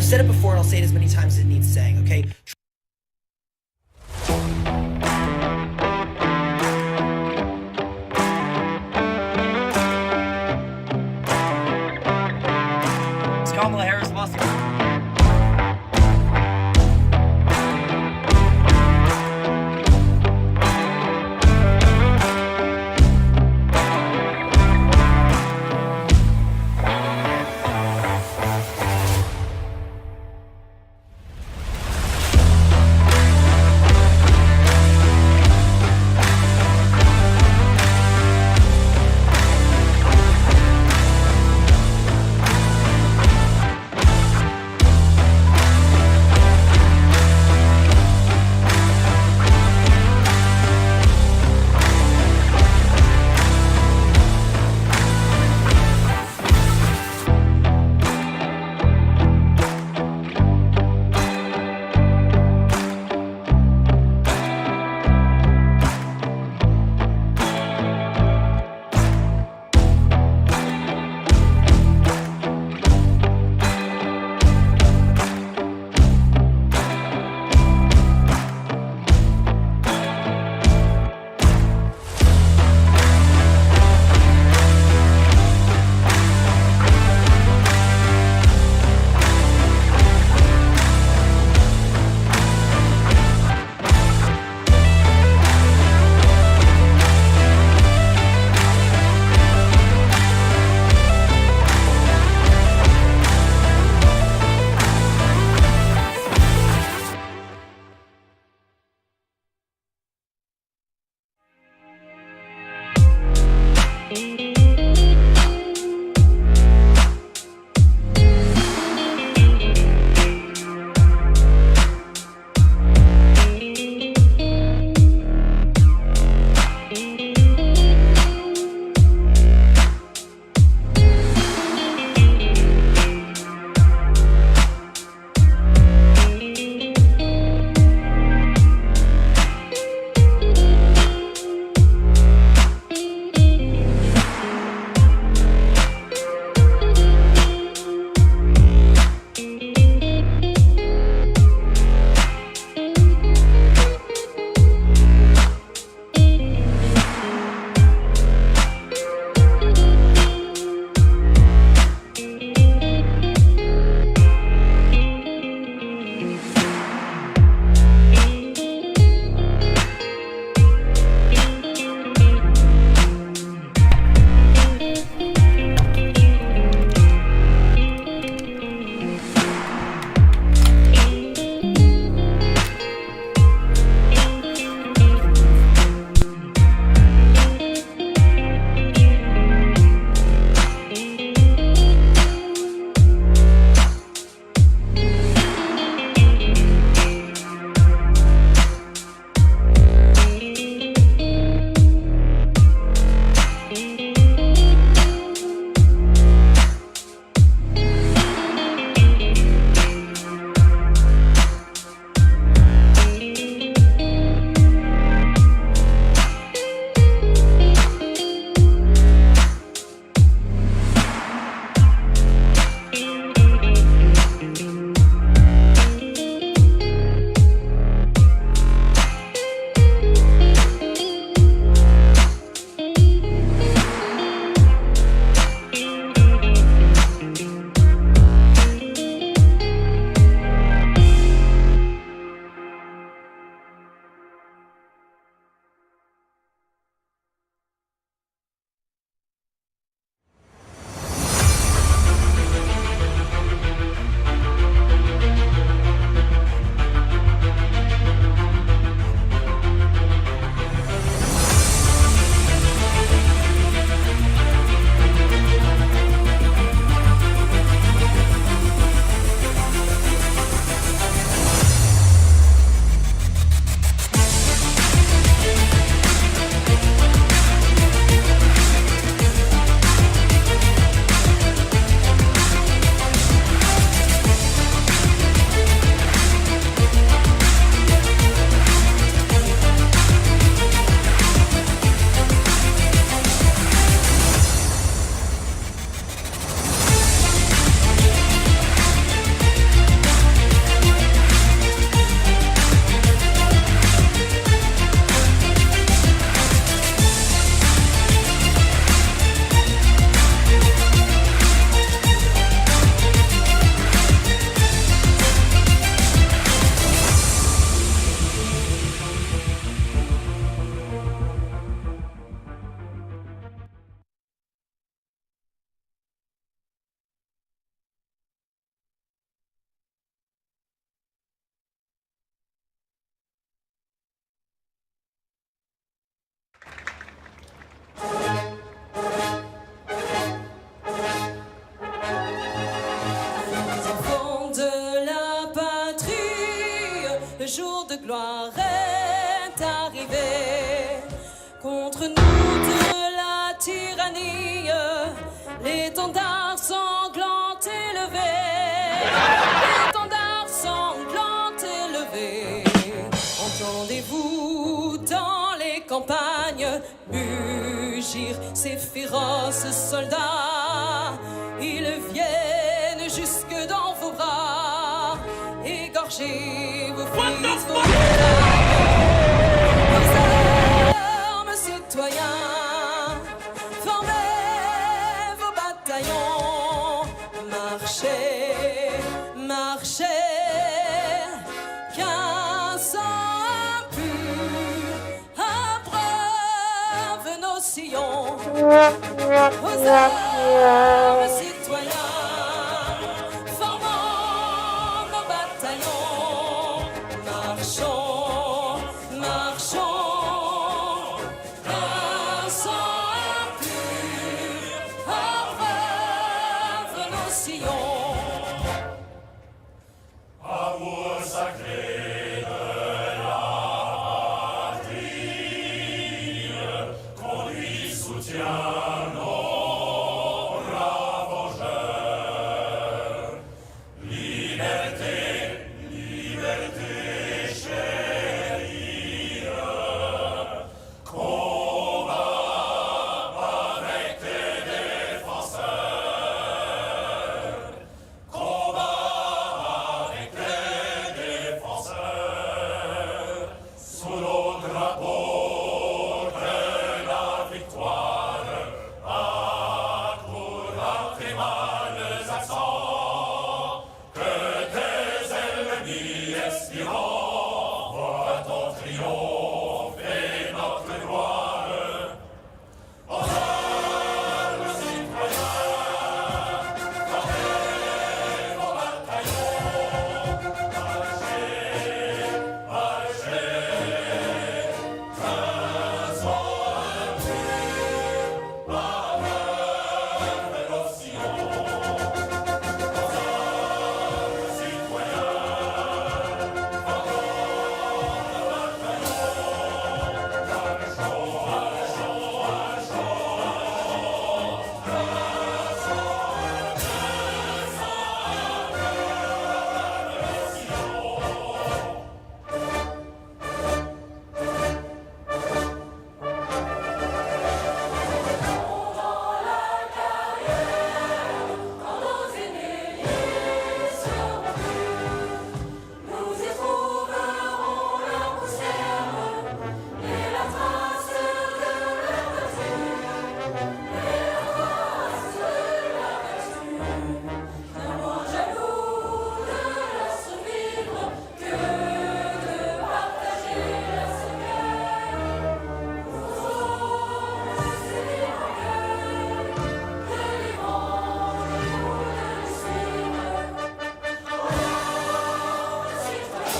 I've said it before and I'll say it as many times as it needs saying, okay? It's Kamala Harris lost it. gloire est arrivée. Contre nous de la tyrannie, l'étendard sanglant élevé, l'étendard sanglant élevé. Entendez-vous dans les campagnes mugir ces féroces soldats? Ils viennent jusque dans vos bras, égorger vos fils, vos armes, citoyens, formez vos bataillons, marchez, marchez, qu'un sang impur abreuve nos sillons. Aux armes, citoyens, formons nos bataillons, marchons, marchons, qu'un sang impur abreuve nos sillons. Amour sacré de la patrie, qu'on lui soutient nos ravageurs. Liberté, liberté chérie, combat avec tes défenseurs. Combat avec tes défenseurs. Sous nos drapeaux de la victoire, accours à tes mâles accents, que tes ennemis expirants voient ton triomphe et notre gloire. Aux armes, citoyens, formez vos bataillons, marchez, marchez, qu'un sang impur abreuve nos sillons. Aux armes, citoyens, Nous y trouverons la poussière et la trace de leur vertu, et la trace de leur vertu. D'un moins jaloux de leur survivre que de partager leur secret. Nous aurons plus d'orgueil que les vents ou de les suivre.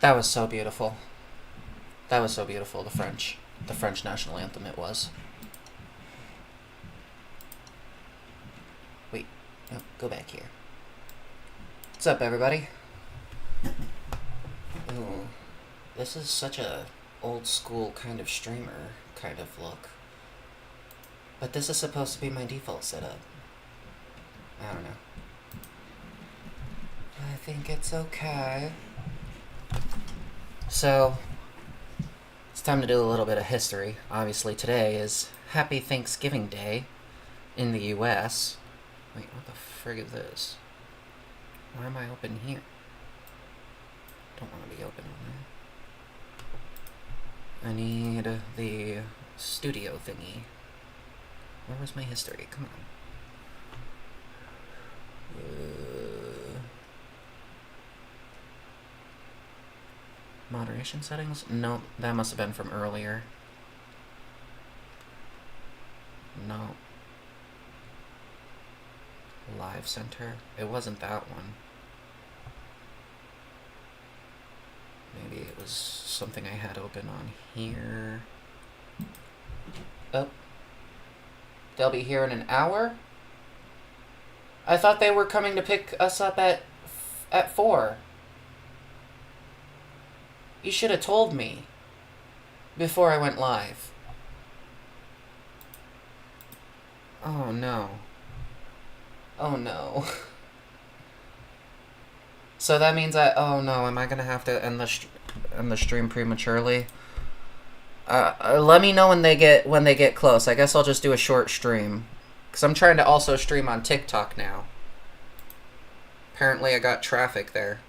That was so beautiful. That was so beautiful, the French national anthem it was. Wait, no, go back here. What's up, everybody? Ooh, this is such a old school kind of streamer kind of look. But this is supposed to be my default setup. I don't know. I think it's okay. So, it's time to do a little bit of history. Obviously, today is Happy Thanksgiving Day in the US. Wait, what the frig is this? Why am I open here? Don't want to be open on there. I need the studio thingy. Where was my history? Come on. Moderation settings? No, that must have been from earlier. No. Live center? It wasn't that one. Maybe it was something I had open on here. Oh. They'll be here in an hour? I thought they were coming to pick us up at 4. You should have told me before I went live. Oh no. Oh no. So that means oh no, am I gonna have to end the stream prematurely? Let me know when they get close. I guess I'll just do a short stream, cause I'm trying to also stream on TikTok now. Apparently I got traffic there.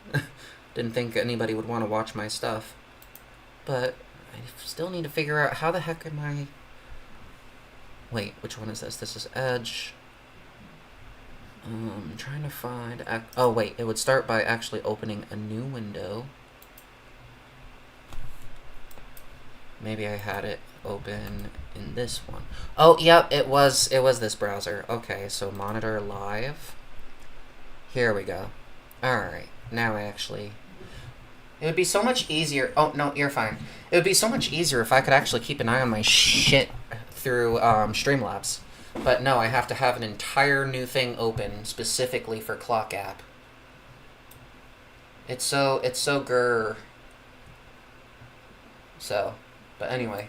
Didn't think anybody would want to watch my stuff, but I still need to figure out how the heck am I. Wait, which one is this? This is Edge. I'm trying to find. Oh wait, it would start by actually opening a new window. Maybe I had it open in this one. Oh, yep, it was this browser. Okay, so monitor live. Here we go. Alright, now I actually... It would be so much easier... Oh, no, you're fine. It would be so much easier if I could actually keep an eye on my shit through Streamlabs. But no, I have to have an entire new thing open specifically for Clock App. It's so grr. So, but anyway.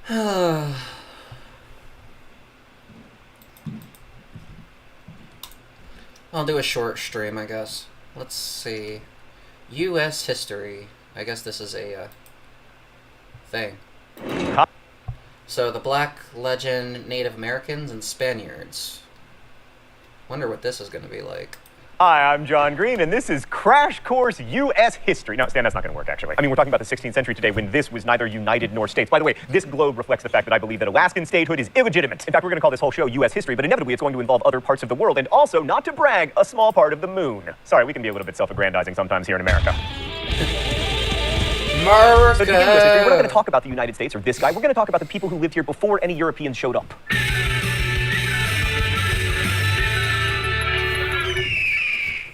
I'll do a short stream, I guess. Let's see. U.S. history. I guess this is a thing. So, the Black Legend, Native Americans, and Spaniards. Wonder what this is going to be like. Hi, I'm John Green, and this is Crash Course U.S. History. No, Stan, that's not going to work, actually. I mean, we're talking about the 16th century today when this was neither united nor states. By the way, this globe reflects the fact that I believe that Alaskan statehood is illegitimate. In fact, we're going to call this whole show U.S. history, but inevitably it's going to involve other parts of the world, and also, not to brag, a small part of the moon. Sorry, we can be a little bit self-aggrandizing sometimes here in America. America. So to begin with history, we're not going to talk about the United States or this guy. We're going to talk about the people who lived here before any Europeans showed up.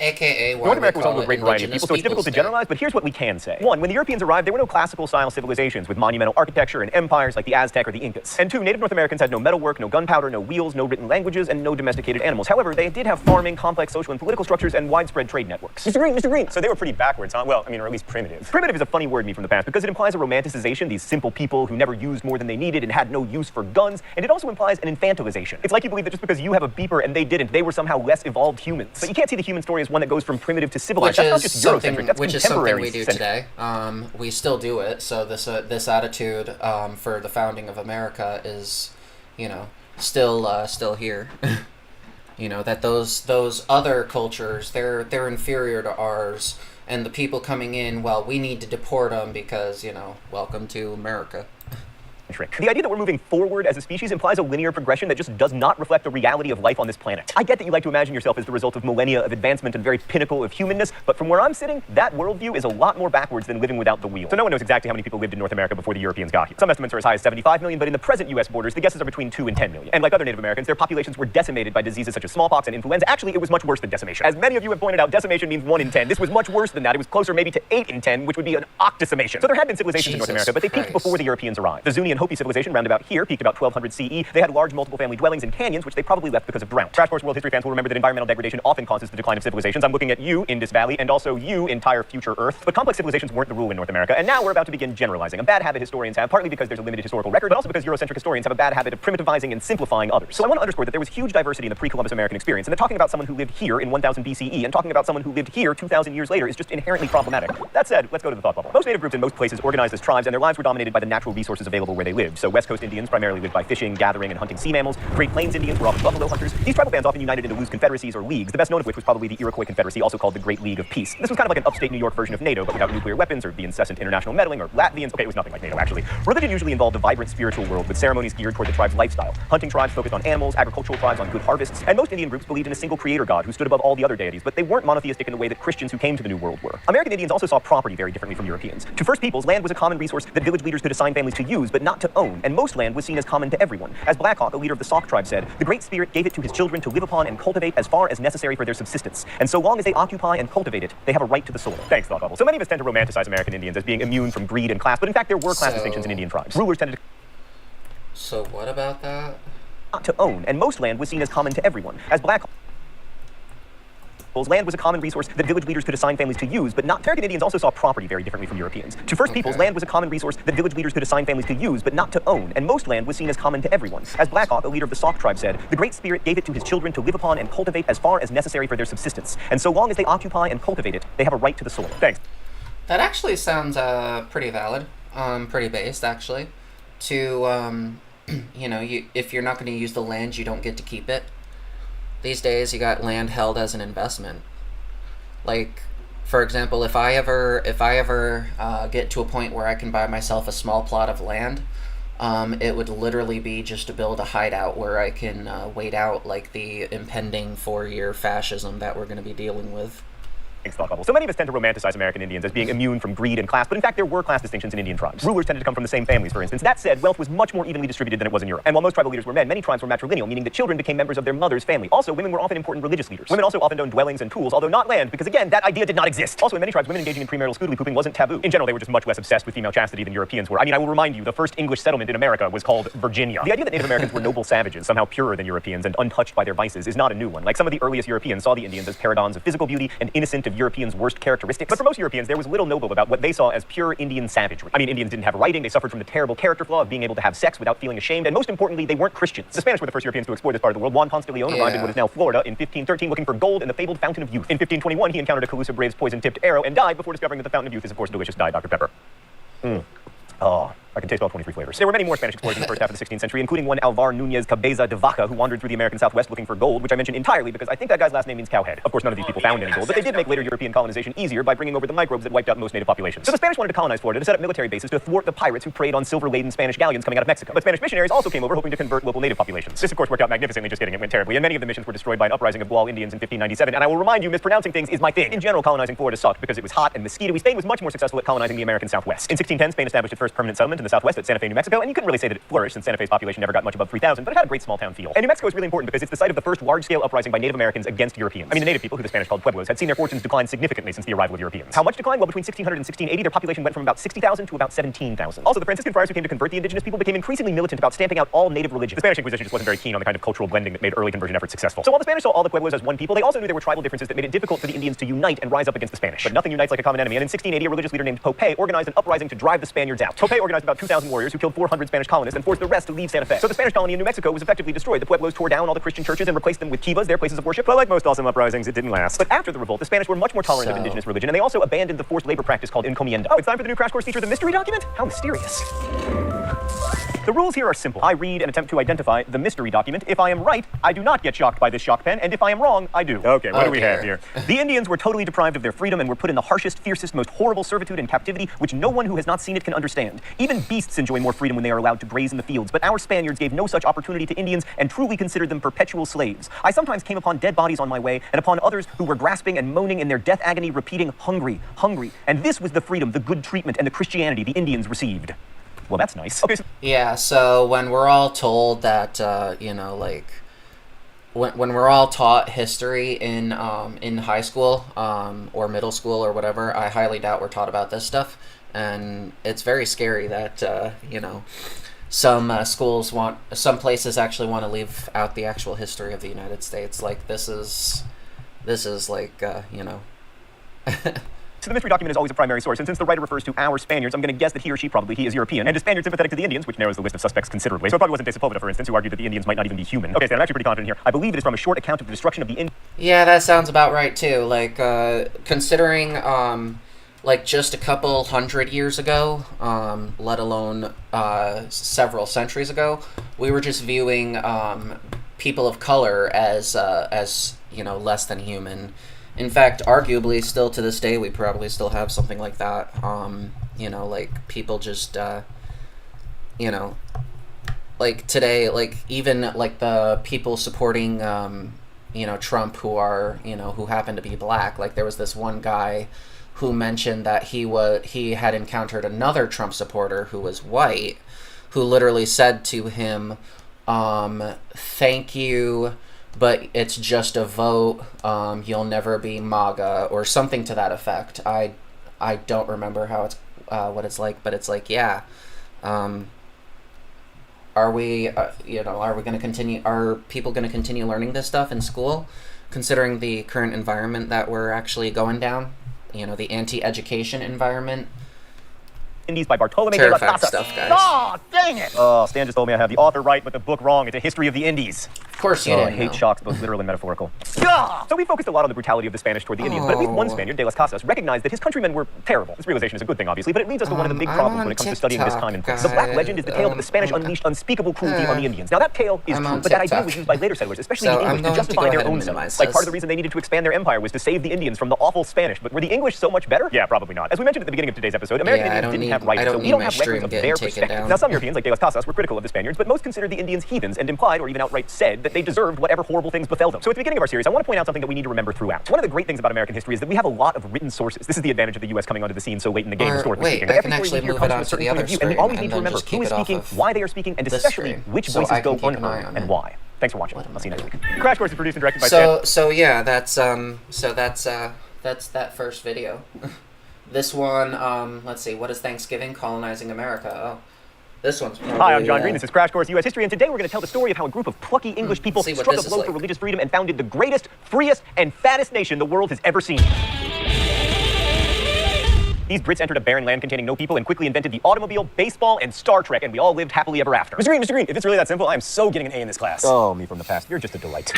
AKA North America was home to a great variety of people, so it's difficult to generalize, but here's what we can say. 1, when the Europeans arrived, there were no classical-style civilizations with monumental architecture and empires like the Aztec or the Incas. And 2, native North Americans had no metalwork, no gunpowder, no wheels, no written languages, and no domesticated animals. However, they did have farming, complex social and political structures, and widespread trade networks. Mr. Green! So they were pretty backwards, huh? Well, I mean, or at least primitive. Primitive is a funny word to me from the past, because it implies a romanticization, these simple people who never used more than they needed and had no use for guns, and it also implies an infantilization. It's like you believe that just because you have a beeper and they didn't, they were somehow less evolved humans. But you can't see the human story as one that goes from primitive to civilized. That's not just Eurocentric, that's which is something we do contemporary-centric. today. We still do it. So this attitude for the founding of America is, you know, still here. You know, that those other cultures, they're inferior to ours, and the people coming in, well, we need to deport them because, you know, welcome to America. The idea that we're moving forward as a species implies a linear progression that just does not reflect the reality of life on this planet. I get that you like to imagine yourself as the result of millennia of advancement and the very pinnacle of humanness, but from where I'm sitting, that worldview is a lot more backwards than living without the wheel. So no one knows exactly how many people lived in North America before the Europeans got here. Some estimates are as high as 75 million, but in the present U.S. borders, the guesses are between 2 and 10 million. And like other Native Americans, their populations were decimated by diseases such as smallpox and influenza. Actually, it was much worse than decimation. As many of you have pointed out, decimation means 1 in 10. This was much worse than that. It was closer maybe to 8 in 10, which would be an octodecimation. So there had been civilizations in North America, but they peaked before the Europeans arrived. The Zuni and Hopi civilization round about here peaked about 1200 CE. They had large multiple family dwellings in canyons, which they probably left because of drought. Crash Course World History fans will remember that environmental degradation often causes the decline of civilizations. I'm looking at you, Indus Valley, and also you, entire future Earth. But complex civilizations weren't the rule in North America, and now we're about to begin generalizing. A bad habit historians have, partly because there's a limited historical record, but also because Eurocentric historians have a bad habit of primitivizing and simplifying others. So I want to underscore that there was huge diversity in the pre-Columbus American experience, and that talking about someone who lived here in 1000 BCE and talking about someone who lived here 2000 years later is just inherently problematic. That said, let's go to the thought bubble. Most native groups in most places organized as tribes, and their lives were dominated by the natural resources available where they they lived. So West Coast Indians primarily lived by fishing, gathering, and hunting sea mammals. Great Plains Indians were often buffalo hunters. These tribal bands often united into loose confederacies or leagues, the best known of which was probably the Iroquois Confederacy, also called the Great League of Peace. This was kind of like an upstate New York version of NATO, but without nuclear weapons or the incessant international meddling or Latvians. Okay, it was nothing like NATO, actually. Religion usually involved a vibrant spiritual world with ceremonies geared toward the tribe's lifestyle. Hunting tribes focused on animals, agricultural tribes on good harvests, and most Indian groups believed in a single creator god who stood above all the other deities, but they weren't monotheistic in the way that Christians who came to the New World were. American Indians also saw property very differently from Europeans. To First Peoples, land was a common resource that village leaders could assign families to use, but not to own, and most land was seen as common to everyone. As Black Hawk, a leader of the Sauk tribe, said, "The Great Spirit gave it to his children to live upon and cultivate as far as necessary for their subsistence, and so long as they occupy and cultivate it, they have a right to the soil." Thanks, Thought Bubble. So many of us tend to romanticize American Indians as being immune from greed and class, but in fact there were class distinctions in Indian tribes. Rulers tended to So what about that? not to own, and most land was seen as common to everyone. As Black land was a common resource that village leaders could assign families to use, but not. American Indians also saw property very differently from Europeans. To First Peoples, land was a common resource that village leaders could assign families to use, but not to own, and most land was seen as common to everyone. As Black Hawk, a leader of the Sauk tribe, said, "The Great Spirit gave it to his children to live upon and cultivate as far as necessary for their subsistence, and so long as they occupy and cultivate it, they have a right to the soil." Thanks. That actually sounds pretty valid, pretty based actually. To if you're not going to use the land, you don't get to keep it. These days, you got land held as an investment. Like, for example, if I ever get to a point where I can buy myself a small plot of land, it would literally be just to build a hideout where I can wait out like the impending 4-year fascism that we're going to be dealing with. Thanks, Thought Bubble. So many of us tend to romanticize American Indians as being immune from greed and class, but in fact there were class distinctions in Indian tribes. Rulers tended to come from the same families, for instance. That said, wealth was much more evenly distributed than it was in Europe. And while most tribal leaders were men, many tribes were matrilineal, meaning that children became members of their mother's family. Also, women were often important religious leaders. Women also often owned dwellings and pools, although not land, because again, that idea did not exist. Also, in many tribes, women engaging in premarital scoodly pooping wasn't taboo. In general, they were just much less obsessed with female chastity than Europeans were. I mean, I will remind you, the first English settlement in America was called Virginia. The idea that Native Americans were noble savages, somehow purer than Europeans and untouched by their vices, is not a new one. Like some of the earliest Europeans saw the Indians as paragons of physical beauty and innocent of Europeans' worst characteristics. But for most Europeans, there was little noble about what they saw as pure Indian savagery. I mean, Indians didn't have writing, they suffered from the terrible character flaw of being able to have sex without feeling ashamed, and most importantly, they weren't Christians. The Spanish were the first Europeans to explore this part of the world. Juan Ponce de Leon arrived in what is now Florida in 1513 looking for gold in the fabled Fountain of Youth. In 1521, he encountered a Calusa Brave's poison-tipped arrow and died before discovering that the Fountain of Youth is, of course, delicious Diet Dr. Pepper. Oh, I can taste all 23 flavors. There were many more Spanish explorers in the first half of the 16th century, including one Alvar Núñez Cabeza de Vaca, who wandered through the American Southwest looking for gold, which I mention entirely because I think that guy's last name means cowhead. Of course, none of these people found any gold, but they did make later European colonization easier by bringing over the microbes that wiped out most native populations. So the Spanish wanted to colonize Florida to set up military bases to thwart the pirates who preyed on silver-laden Spanish galleons coming out of Mexico. But Spanish missionaries also came over hoping to convert local native populations. This, of course, worked out magnificently, just kidding, it went terribly, and many of the missions were destroyed by an uprising of Gual Indians in 1597, and I will remind you, mispronouncing things is my thing. In general, colonizing Florida sucked because it was hot and mosquito-y. Spain was much more successful at colonizing the American Southwest. In 1610, Spain established its first permanent settlement in the Southwest at Santa Fe, New Mexico, and you couldn't really say that it flourished since Santa Fe's population never got much above 3,000, but it had a great small town feel. And New Mexico is really important because it's the site of the first large-scale uprising by Native Americans against Europeans. I mean, the native people, who the Spanish called Pueblos, had seen their fortunes decline significantly since the arrival of Europeans. How much decline? Well, between 1600 and 1680, their population went from about 60,000 to about 17,000. Also, the Franciscan friars who came to convert the indigenous people became increasingly militant about stamping out all native religions. The Spanish Inquisition just wasn't very keen on the kind of cultural blending that made early conversion efforts successful. So while the Spanish saw all the Pueblos as one people, they also knew there were tribal differences that made it difficult for the Indians to unite and rise up against the Spanish. But nothing unites like a common enemy, and in 1680, a religious leader named Pope organized an uprising to drive the Spaniards out. Pope organized about 2,000 warriors who killed 400 Spanish colonists and forced the rest to leave Santa Fe. So the Spanish colony in New Mexico was effectively destroyed. The Pueblos tore down all the Christian churches and replaced them with kivas, their places of worship. But like most awesome uprisings, it didn't last. But after the revolt, the Spanish were much more tolerant of indigenous religion, and they also abandoned the forced labor practice called encomienda. Oh, it's time for the new crash course feature, the mystery document? How mysterious. The rules here are simple. I read and attempt to identify the mystery document. If I am right, I do not get shocked by this shock pen, and if I am wrong, I do. Okay, what do we have here? The Indians were totally deprived of their freedom and were put in the harshest, fiercest, most horrible servitude and captivity, which no one who has not seen it can understand. Even beasts enjoy more freedom when they are allowed to graze in the fields, but our Spaniards gave no such opportunity to Indians and truly considered them perpetual slaves. I sometimes came upon dead bodies on my way, and upon others who were grasping and moaning in their death agony, repeating, "Hungry, hungry." And this was the freedom, the good treatment, and the Christianity the Indians received. Well, that's nice. Okay, so Yeah, so when we're all told that, when we're all taught history in high school or middle school or whatever, I highly doubt we're taught about this stuff, and it's very scary that some places actually want to leave out the actual history of the United States. Like this is like So the mystery document is always a primary source, and since the writer refers to our Spaniards, I'm going to guess that he or she is European, and a Spaniard sympathetic to the Indians, which narrows the list of suspects considerably. So it probably wasn't De Sepulveda, for instance, who argued that the Indians might not even be human. Okay, Stan, I'm actually pretty confident here. I believe it is from a short account of the destruction of the Indians. Yeah, that sounds about right too. Like considering like just a couple hundred years ago, let alone several centuries ago, we were just viewing people of color as less than human. In fact, arguably, still to this day, we probably still have something like that. Like people just, like today, like even like the people supporting, Trump who are, who happen to be black. Like there was this one guy who mentioned that he had encountered another Trump supporter who was white, who literally said to him, "Thank you, but it's just a vote. You'll never be MAGA," or something to that effect. I don't remember how it's what it's like, but it's like, yeah. Are we are we going to continue? Are people going to continue learning this stuff in school, considering the current environment that we're actually going down? The anti-education environment. Indies by Bartolome de las Terrifying Casas. stuff, guys. Oh, dang it! Oh, Stan just told me I have the author right, but the book wrong. It's a history of the Indies. Of course you I didn't hate know. shocks, both literal and metaphorical. So we focused a lot on the brutality of the Spanish toward the Indians, but at least one Spaniard, de las Casas, recognized that his countrymen were terrible. This realization is a good thing, obviously, but it leads us to one of the big I'm problems on when it comes to studying this TikTok, time and place. guys. The Black Legend is the tale that the Spanish unleashed unspeakable cruelty on the Indians. Now that tale is I'm true, on but that idea TikTok. was used by later settlers, especially So the I'm English, to going to justify go their ahead and own self. minimize Like part this. of the reason they needed to expand their empire was to save the Indians from the awful Spanish. But were the English so much better? Yeah, probably not. As we mentioned at the beginning of today's episode, American Yeah, I Indians don't didn't need- have writers, I don't so we need don't my have stream records of getting their taken perspective. down. Now some Europeans, like de las Casas, were critical of the Spaniards, but most considered the Indians heathens and implied or even outright said that they deserved whatever horrible things befell them. So at the beginning of our series, I want to point out something that we need to remember throughout. One of the great things about American history is that we have a lot of written sources. This is the advantage of the U.S. coming onto the scene so late in the game, historically wait, speaking. I Every can story actually we hear move comes it from a onto certain the point other of view, and we screen always and need to then remember just who keep is it off speaking, of why they are speaking, and this especially screen, which so voices I go can keep an eye unheard on and it. why. Thanks for watching. What am I'll see you I next doing? week. Crash Course is produced and directed by Stan. So yeah, that's that first video. This one, let's see, what is Thanksgiving? Colonizing America. Oh, this one's probably, Hi, I'm John Green. This is Crash Course U.S. History, and today we're going to tell the story of how a group of plucky English people see what struck a this is blow for like. religious freedom and founded the greatest, freest, and fattest nation the world has ever seen. These Brits entered a barren land containing no people and quickly invented the automobile, baseball, and Star Trek, and we all lived happily ever after. Mr. Green, if it's really that simple, I am so getting an A in this class. Oh, me from the past. You're just a delight.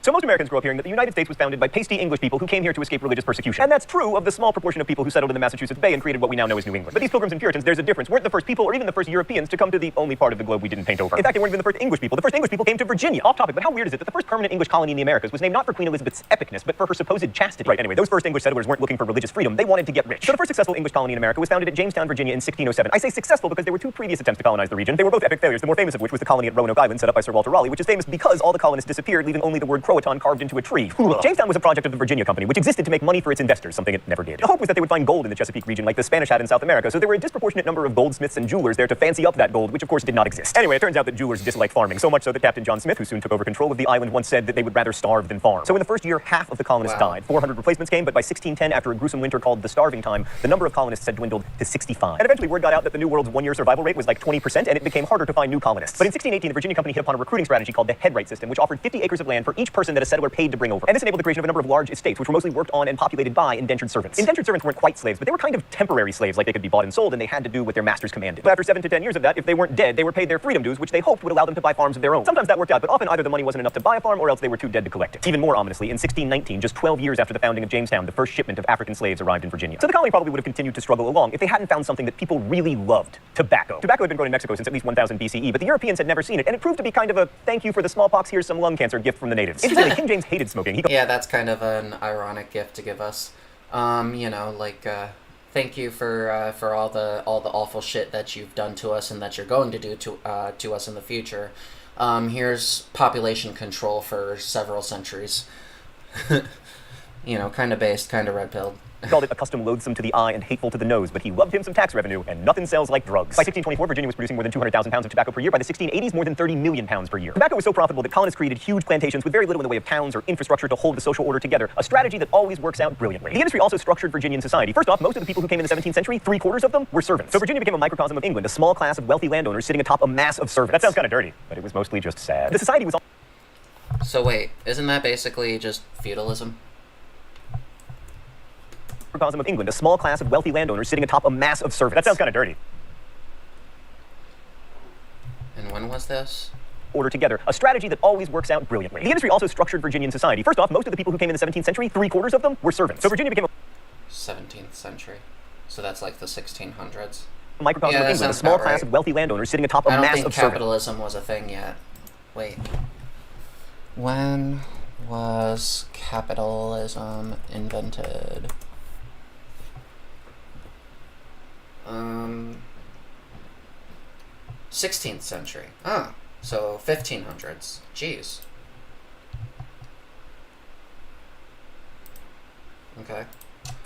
So most Americans grew up hearing that the United States was founded by pasty English people who came here to escape religious persecution. And that's true of the small proportion of people who settled in the Massachusetts Bay and created what we now know as New England. But these Pilgrims and Puritans, there's a difference, weren't the first people or even the first Europeans to come to the only part of the globe we didn't paint over. In fact, they weren't even the first English people. The first English people came to Virginia. Off topic, but how weird is it that the first permanent English colony in the Americas was named not for Queen Elizabeth's epicness, but for her supposed chastity? Right, anyway, those first English settlers weren't looking for religious freedom. They wanted to get rich. So the first successful English colony in America was founded at Jamestown, Virginia in 1607. I say successful because there were two previous attempts to colonize the region. They were both epic failures, the more famous of which was the colony at Roanoke Island set up by Sir Walter Raleigh, which is famous because all the colonists disappeared, leaving only the word Croatan carved into a tree. Jamestown was a project of the Virginia Company, which existed to make money for its investors, something it never did. The hope was that they would find gold in the Chesapeake region like the Spanish had in South America, so there were a disproportionate number of goldsmiths and jewelers there to fancy up that gold, which of course did not exist. Anyway, it turns out that jewelers disliked farming, so much so that Captain John Smith, who soon took over control of the island, once said that they would rather starve than farm. So in the first year, half of the colonists Wow. died. 400 replacements came, but by 1610, after a gruesome winter called the Starving Time, the number of colonists had dwindled to 65. And eventually word got out that the New World's one-year survival rate was like 20%, and it became harder to find new colonists. But in 1618, the Virginia Company hit upon a recruiting strategy called the headright system, which offered 50 acres of land for each person that a settler paid to bring over. And this enabled the creation of a number of large estates, which were mostly worked on and populated by indentured servants. Indentured servants weren't quite slaves, but they were kind of temporary slaves, like they could be bought and sold, and they had to do what their masters commanded. But after 7 to 10 years of that, if they weren't dead, they were paid their freedom dues, which they hoped would allow them to buy farms of their own. Sometimes that worked out, but often either the money wasn't enough to buy a farm, or else they were too dead to collect it. Even more ominously, in 1619, just 12 years after the founding of Jamestown, the first shipment of African slaves arrived in Virginia. So the colony probably would have continued to struggle along if they hadn't found something that people really loved: tobacco. Tobacco had been grown in Mexico since at least 1000 BCE, but the Europeans had never seen it, and it proved to be kind of a thank you for the smallpox, here's some lung cancer gift from the natives. Interestingly, King James hated smoking. Yeah, that's kind of an ironic gift to give us. Thank you for all the awful shit that you've done to us and that you're going to do to us in the future. Here's population control for several centuries. Kind of based, kind of red-pilled. called it a custom loathsome to the eye and hateful to the nose, but he loved him some tax revenue, and nothing sells like drugs. By 1624, Virginia was producing more than 200,000 pounds of tobacco per year. By the 1680s, more than 30 million pounds per year. Tobacco was so profitable that colonists created huge plantations with very little in the way of towns or infrastructure to hold the social order together, a strategy that always works out brilliantly. The industry also structured Virginian society. First off, most of the people who came in the 17th century, 3/4 of them were servants. So Virginia became a microcosm of England, a small class of wealthy landowners sitting atop a mass of servants. That sounds kind of dirty, but it was mostly just sad. The society was So wait, isn't that basically just feudalism? microcosm of England, a small class of wealthy landowners sitting atop a mass of servants. That sounds kind of dirty. And when was this? order together, a strategy that always works out brilliantly. The industry also structured Virginian society. First off, most of the people who came in the 17th century, 3/4 of them were servants. So Virginia became a 17th century. So that's like the 1600s. microcosm Yeah, of that England, a sounds small about class right. of wealthy landowners sitting atop a I don't mass think of servants. capitalism was a thing yet. Wait. When was capitalism invented? 16th century. Ah, so 1500s. Jeez. Okay.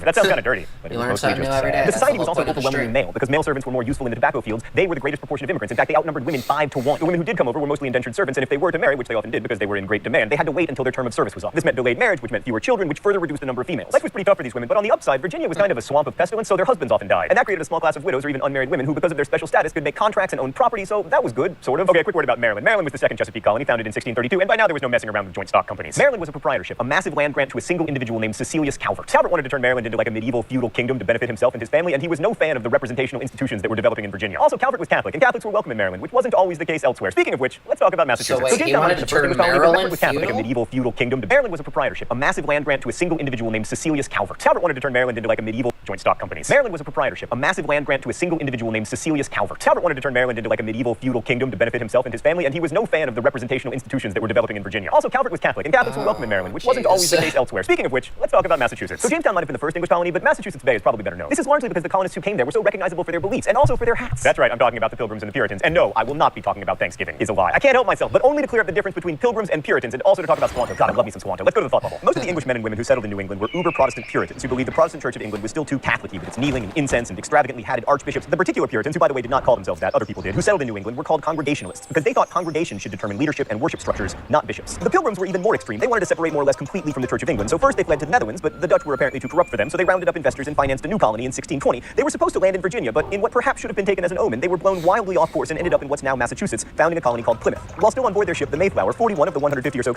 That sounds kind of dirty, but it You was learn mostly something just new every day. sad. The That's society the was whole also point of the overwhelmingly stream. male because male servants were more useful in the tobacco fields. They were the greatest proportion of immigrants. In fact, they outnumbered women 5-1. The women who did come over were mostly indentured servants, and if they were to marry, which they often did because they were in great demand, they had to wait until their term of service was up. This meant delayed marriage, which meant fewer children, which further reduced the number of females. Life was pretty tough for these women, but on the upside, Virginia was kind of a swamp of pestilence, so their husbands often died. And that created a small class of widows or even unmarried women who, because of their special status, could make contracts and own property, so that was good, sort of. Okay, a quick word about Maryland. Maryland was the second Chesapeake colony, founded in 1632, and by now there was no messing around with joint stock companies. Maryland was a proprietorship, a massive land grant to a single individual named Cecilius Calvert. Calvert wanted to turn Maryland into like a medieval feudal kingdom to benefit himself and his family, and he was no fan of the representational institutions that were developing in Virginia. Also, Calvert was Catholic, and Catholics were welcome in Maryland, which wasn't always the case elsewhere. Speaking of which, let's talk about Massachusetts. wait, he Jamestown wanted was the to first turn English colony, but Maryland Bedford was Catholic, feudal? a medieval feudal kingdom. Maryland was a proprietorship, a massive land grant to a single individual named Cecilius Calvert. Calvert wanted to turn Maryland into like a medieval joint stock companies. Maryland was a proprietorship, a massive land grant to a single individual named Cecilius Calvert. Calvert wanted to turn Maryland into like a medieval feudal kingdom to benefit himself and his family, and he was no fan of the representational institutions that were developing in Virginia. Also, Calvert was Catholic, and Catholics were welcome in Maryland, which wasn't always the jeez. case elsewhere. Speaking of which, let's talk about Massachusetts. So Jamestown might have been the first English colony, but Massachusetts Bay is probably better known. This is largely because the colonists who came there were so recognizable for their beliefs and also for their hats. That's right, I'm talking about the Pilgrims and the Puritans. And no, I will not be talking about Thanksgiving. Is a lie. I can't help myself, but only to clear up the difference between Pilgrims and Puritans and also to talk about Squanto. God, I love me some Squanto. Let's go to the thought bubble. Most of the English men and women who settled in New England were uber Protestant Puritans who believed the Protestant Church of England was still too Catholic-y with its kneeling and incense and extravagantly hatted archbishops. The particular Puritans, who by the way did not call themselves that, other people did, who settled in New England were called Congregationalists because they thought congregations should determine leadership and worship structures, not bishops. The Pilgrims were even more extreme. They wanted to separate more or less completely from the Church of England. So first they fled to the Netherlands, but the Dutch were apparently too corrupt for them, so they rounded up investors and financed a new colony in 1620. They were supposed to land in Virginia, but in what perhaps should have been taken as an omen, they were blown wildly off course and ended up in what's now Massachusetts, founding a colony called Plymouth. While still on board their ship, the Mayflower, 41 of the 150 or so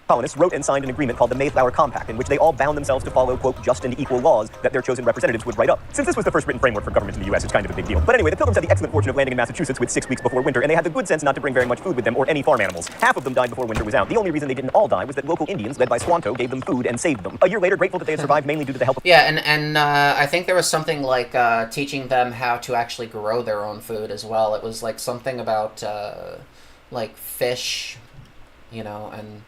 colonists wrote and signed an agreement called the Mayflower Compact, in which they all bound themselves to follow, quote, just and equal laws that their chosen representatives would write up. Since this was the first written framework for governments in the U.S., it's kind of a big deal. But anyway, the Pilgrims had the excellent fortune of landing in Massachusetts with 6 weeks before winter, and they had the good sense not to bring very much food with them or any farm animals. Half of them died before winter was out. The only reason they didn't all die was that local Indians, led by Squanto, gave them food and saved them. A year later, grateful that they had survived mainly due to the help of Yeah, and I think there was something like teaching them how to actually grow their own food as well. It was like something about like fish, you know, and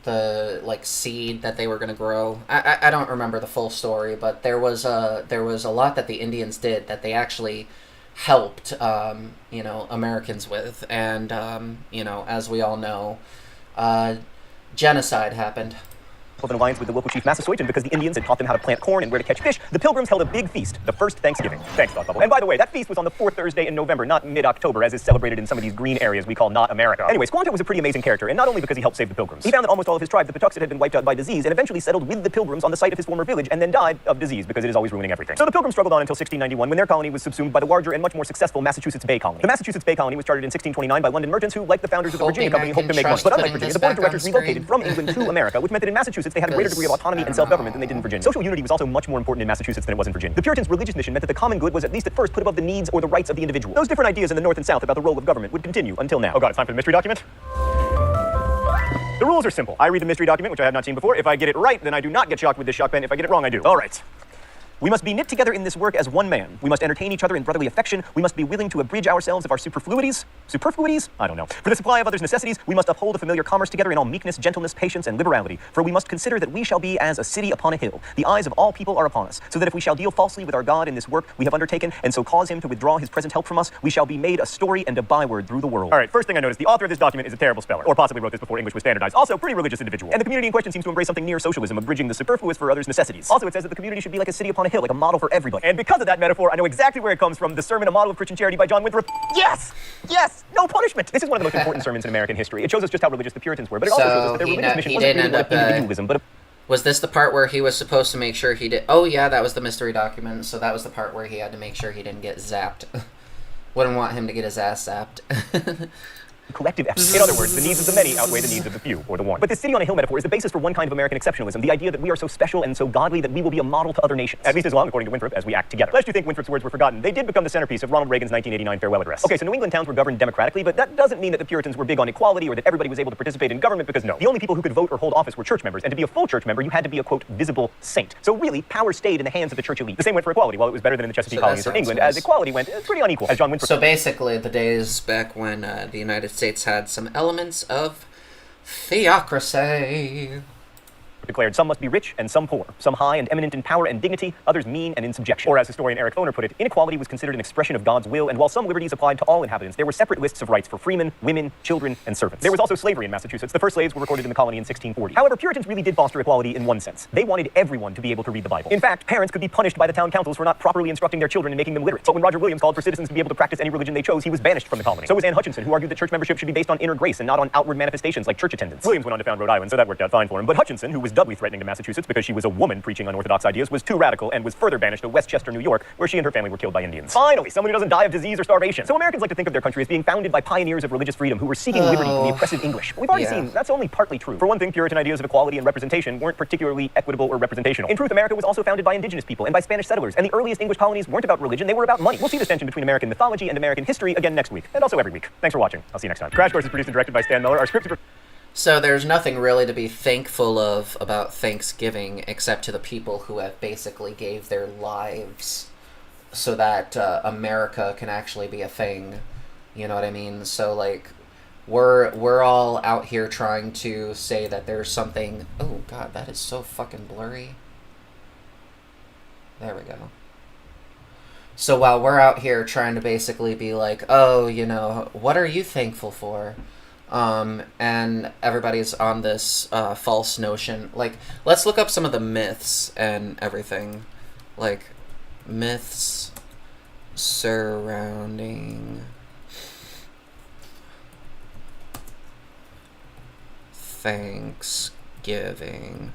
the like seed that they were going to grow. I don't remember the full story, but there was a lot that the Indians did that they actually helped you know, Americans with, and you know, as we all know, genocide happened. an alliance with the local chief Massasoit, because the Indians had taught them how to plant corn and where to catch fish. The Pilgrims held a big feast, the first Thanksgiving. Thanks, Thought Bubble. And by the way, that feast was on the fourth Thursday in November, not mid-October, as is celebrated in some of these green areas we call not America. Anyway, Squanto was a pretty amazing character, and not only because he helped save the Pilgrims. He found that almost all of his tribe, the Patuxet, had been wiped out by disease, and eventually settled with the Pilgrims on the site of his former village, and then died of disease, because it is always ruining everything. So the Pilgrims struggled on until 1691, when their colony was subsumed by the larger and much more successful Massachusetts Bay Colony. The Massachusetts Bay Colony was started in 1629 by London merchants who, like the founders of the Virginia Company, hoped to make money. But unlike Virginia, the board of directors relocated from England to America, which meant that in Massachusetts they had a greater degree of autonomy and self-government than they did in Virginia. Social unity was also much more important in Massachusetts than it was in Virginia. The Puritans' religious mission meant that the common good was at least at first put above the needs or the rights of the individual. Those different ideas in the North and South about the role of government would continue until now. Oh god, it's time for the mystery document? The rules are simple. I read the mystery document, which I have not seen before. If I get it right, then I do not get shocked with this shock pen. If I get it wrong, I do. All right. We must be knit together in this work as one man. We must entertain each other in brotherly affection. We must be willing to abridge ourselves of our superfluities? Superfluities? I don't know. For the supply of others' necessities, we must uphold a familiar commerce together in all meekness, gentleness, patience, and liberality. For we must consider that we shall be as a city upon a hill. The eyes of all people are upon us. So that if we shall deal falsely with our God in this work we have undertaken, and so cause him to withdraw his present help from us, we shall be made a story and a byword through the world. All right, first thing I noticed, the author of this document is a terrible speller, or possibly wrote this before English was standardized. Also, pretty religious individual. And the community in question seems to embrace something near socialism, abridging the superfluous for others' necessities. Also, it says that the community should be like a city upon a hill, like a model for everybody. And because of that metaphor, I know exactly where it comes from. The sermon, A Model of Christian Charity by John Winthrop. Yes! Yes! No punishment! This is one of the most important sermons in American history. It shows us just how religious the Puritans were, but it also shows us that their religious mission wasn't really one of individualism, but Was this the part where he was supposed to make sure he did... Oh, yeah, that was the mystery document, so that was the part where he had to make sure he didn't get zapped. Wouldn't want him to get his ass zapped. collective effort. In other words, the needs of the many outweigh the needs of the few, or the one. But this city on a hill metaphor is the basis for one kind of American exceptionalism, the idea that we are so special and so godly that we will be a model to other nations. At least as long, according to Winthrop, as we act together. Lest you think Winthrop's words were forgotten, they did become the centerpiece of Ronald Reagan's 1989 farewell address. Okay, so New England towns were governed democratically, but that doesn't mean that the Puritans were big on equality or that everybody was able to participate in government, because no. The only people who could vote or hold office were church members, and to be a full church member, you had to be a, quote, visible saint. So really, power stayed in the hands of the church elite. The same went for equality. While it was better than in the Chesapeake colonies or England, as equality went, it's pretty unequal, as John Winthrop. So basically, the days back when the United States had some elements of theocracy. Declared some must be rich and some poor, some high and eminent in power and dignity, others mean and in subjection. Or as historian Eric Foner put it, inequality was considered an expression of God's will, and while some liberties applied to all inhabitants, there were separate lists of rights for freemen, women, children, and servants. There was also slavery in Massachusetts. The first slaves were recorded in the colony in 1640. However, Puritans really did foster equality in one sense. They wanted everyone to be able to read the Bible. In fact, parents could be punished by the town councils for not properly instructing their children and making them literate. But when Roger Williams called for citizens to be able to practice any religion they chose, he was banished from the colony. So was Anne Hutchinson, who argued that church membership should be based on inner grace and not on outward manifestations like church attendance. Williams went on to found Rhode Island, so that worked out fine for him. But Hutchinson, who was doubly threatening to Massachusetts because she was a woman preaching unorthodox ideas, was too radical and was further banished to Westchester, New York, where she and her family were killed by Indians. Finally, someone who doesn't die of disease or starvation. So Americans like to think of their country as being founded by pioneers of religious freedom who were seeking liberty from the oppressive English. But we've already seen that's only partly true. For one thing, Puritan ideas of equality and representation weren't particularly equitable or representational. In truth, America was also founded by indigenous people and by Spanish settlers, and the earliest English colonies weren't about religion, they were about money. We'll see this tension between American mythology and American history again next week, and also every week. Thanks for watching. I'll see you next time. Crash Course is produced and directed by Stan Miller. Our script is... So there's nothing really to be thankful of about Thanksgiving except to the people who have basically gave their lives so that America can actually be a thing. You know what I mean? So like we're all out here trying to say that there's something. Oh god, that is so fucking blurry. There we go. So while we're out here trying to basically be like, oh, you know, what are you thankful for? And everybody's on this false notion. Like, let's look up some of the myths and everything. Like, myths surrounding Thanksgiving.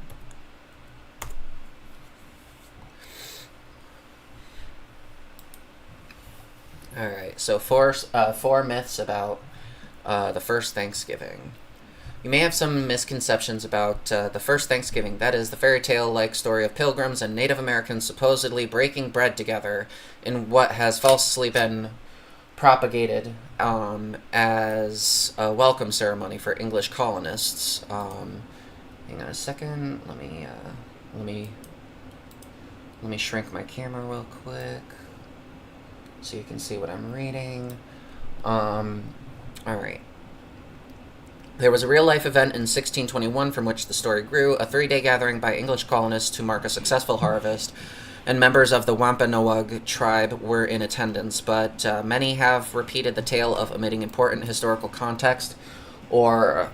Alright, so four myths about the first Thanksgiving. You may have some misconceptions about the first Thanksgiving. That is the fairy tale-like story of pilgrims and Native Americans supposedly breaking bread together in what has falsely been propagated as a welcome ceremony for English colonists. Hang on a second. Let me shrink my camera real quick so you can see what I'm reading. Alright. There was a real-life event in 1621 from which the story grew, a 3-day gathering by English colonists to mark a successful harvest, and members of the Wampanoag tribe were in attendance, but many have repeated the tale of omitting important historical context or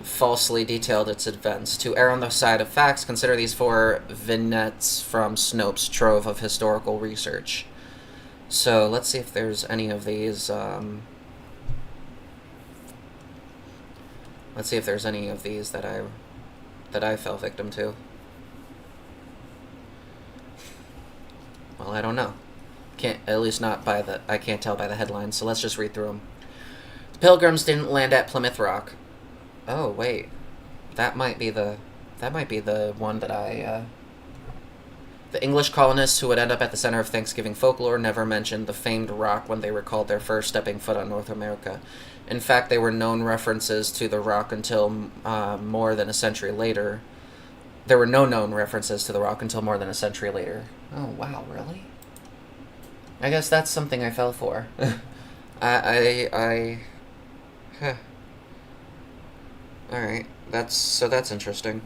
falsely detailed its events. To err on the side of facts, consider these 4 vignettes from Snopes' trove of historical research. So let's see if there's any of these... Let's see if there's any of these that I fell victim to. Well, I don't know. At least not by the... I can't tell by the headlines, so let's just read through them. The Pilgrims didn't land at Plymouth Rock. Oh, wait. That might be the one that I... The English colonists who would end up at the center of Thanksgiving folklore never mentioned the famed rock when they recalled their first stepping foot on North America. In fact, they were known references to the rock until more than a century later. There were no known references to the rock until more than a century later. Oh, wow, really? I guess that's something I fell for. Huh. Alright, that's interesting.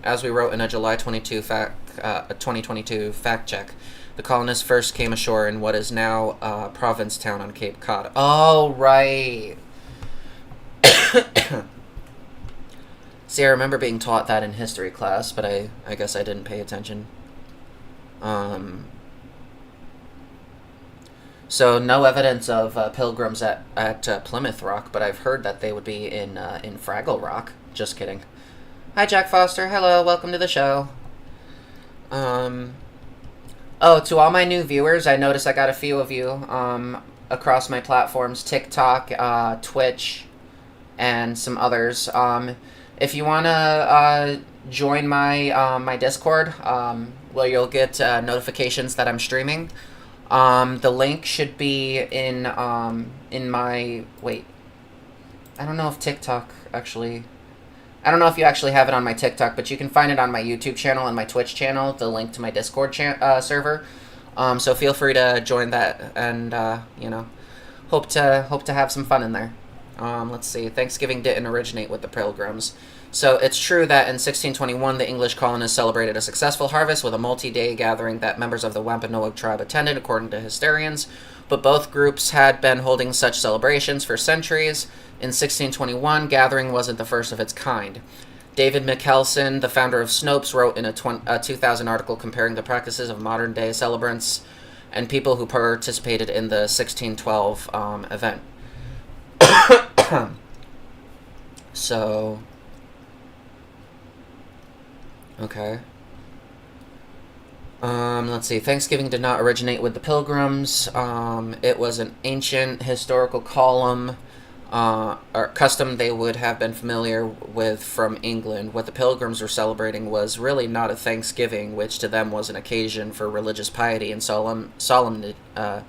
As we wrote in a July 2022 fact check, the colonists first came ashore in what is now Provincetown on Cape Cod. Oh, right. See, I remember being taught that in history class, but I guess I didn't pay attention. So no evidence of pilgrims at Plymouth Rock, but I've heard that they would be in Fraggle Rock. Just kidding. Hi, Jack Foster. Hello, welcome to the show. Oh, to all my new viewers, I noticed I got a few of you. across my platforms, TikTok, Twitch, and some others. If you want to join my Discord, where you'll get notifications that I'm streaming, the link should be in my... Wait. I don't know if TikTok actually... I don't know if you actually have it on my TikTok, but you can find it on my YouTube channel and my Twitch channel, the link to my Discord server. So feel free to join that, and hope to have some fun in there. Let's see. Thanksgiving didn't originate with the Pilgrims. So it's true that in 1621 the English colonists celebrated a successful harvest with a multi-day gathering that members of the Wampanoag tribe attended, according to historians. But both groups had been holding such celebrations for centuries. In 1621, gathering wasn't the first of its kind. David Mikkelsen, the founder of Snopes, wrote in a 2000 article comparing the practices of modern-day celebrants and people who participated in the 1612 event. So, okay. Let's see. Thanksgiving did not originate with the Pilgrims. It was an ancient historical or custom they would have been familiar with from England. What the Pilgrims were celebrating was really not a Thanksgiving, which to them was an occasion for religious piety and solemnity. I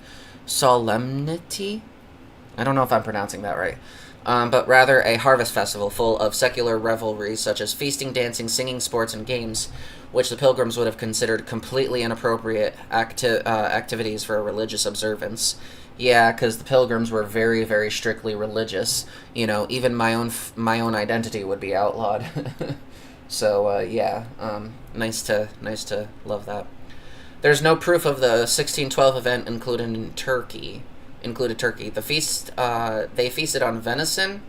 don't know if I'm pronouncing that right. But rather a harvest festival full of secular revelries such as feasting, dancing, singing, sports, and games, which the Pilgrims would have considered completely inappropriate activities for a religious observance. Yeah, because the Pilgrims were very, very strictly religious. You know, even my own identity would be outlawed. So yeah, nice to love that. There's no proof of the 1612 event included Turkey. The feast, they feasted on venison.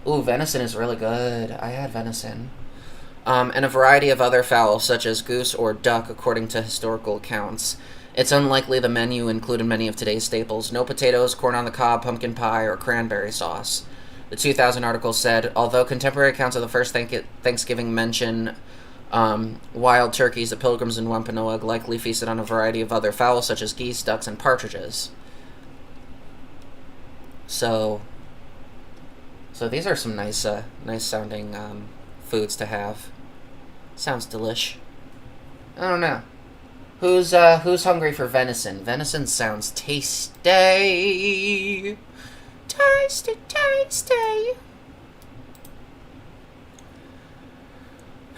Ooh, venison is really good. I had venison. And a variety of other fowl, such as goose or duck, according to historical accounts. It's unlikely the menu included many of today's staples. No potatoes, corn on the cob, pumpkin pie, or cranberry sauce. The 2000 article said, although contemporary accounts of the first Thanksgiving mention wild turkeys, the Pilgrims in Wampanoag likely feasted on a variety of other fowl, such as geese, ducks, and partridges. So these are some nice sounding foods to have. Sounds delish. I don't know. Who's hungry for venison? Venison sounds tasty. Tasty.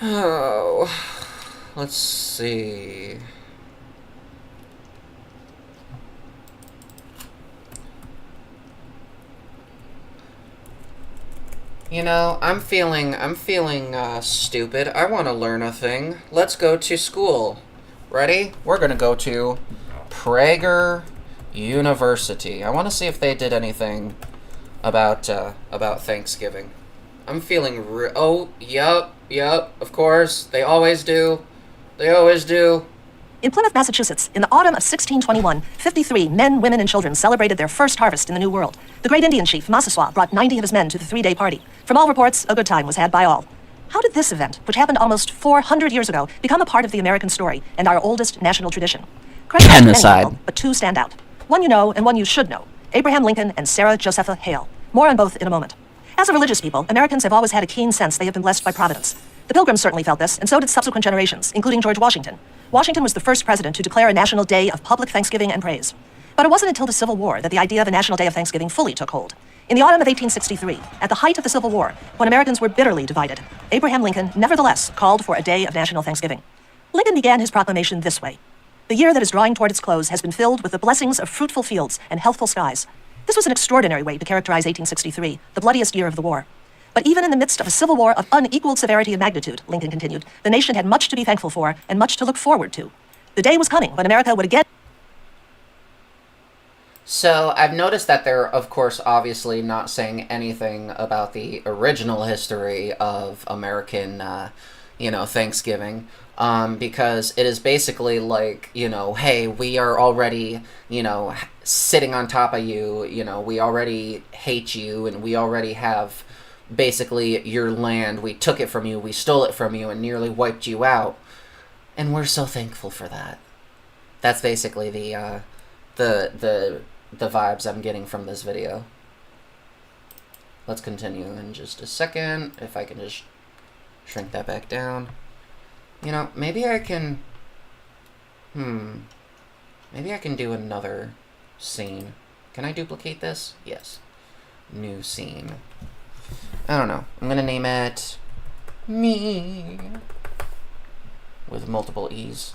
Oh, let's see. You know, I'm feeling stupid. I want to learn a thing. Let's go to school. Ready? We're gonna go to Prager University. I want to see if they did anything about Thanksgiving. I'm feeling oh, yep, of course. They always do. In Plymouth, Massachusetts, in the autumn of 1621, 53 men, women, and children celebrated their first harvest in the New World. The great Indian chief, Massasoit, brought 90 of his men to the three-day party. From all reports, a good time was had by all. How did this event, which happened almost 400 years ago, become a part of the American story and our oldest national tradition? Credit to many people, but two stand out. One you know and one you should know. Abraham Lincoln and Sarah Josepha Hale. More on both in a moment. As a religious people, Americans have always had a keen sense they have been blessed by Providence. The Pilgrims certainly felt this, and so did subsequent generations, including George Washington. Washington was the first president to declare a national day of public thanksgiving and praise. But it wasn't until the Civil War that the idea of a national day of Thanksgiving fully took hold. In the autumn of 1863, at the height of the Civil War, when Americans were bitterly divided, Abraham Lincoln nevertheless called for a day of national Thanksgiving. Lincoln began his proclamation this way: "The year that is drawing toward its close has been filled with the blessings of fruitful fields and healthful skies." This was an extraordinary way to characterize 1863, the bloodiest year of the war. But even in the midst of a civil war of unequaled severity and magnitude, Lincoln continued, the nation had much to be thankful for and much to look forward to. The day was coming when America would again... So I've noticed that they're, of course, obviously not saying anything about the original history of American, Thanksgiving, because it is basically like, hey, we are already, sitting on top of you, we already hate you, and we already have basically your land. We took it from you, we stole it from you, and nearly wiped you out, and we're so thankful for that. That's basically the the vibes I'm getting from this video. Let's continue in just a second. If I can just shrink that back down. You know, maybe I can... Maybe I can do another scene. Can I duplicate this? Yes. New scene. I don't know. I'm gonna name it... Me. With multiple E's.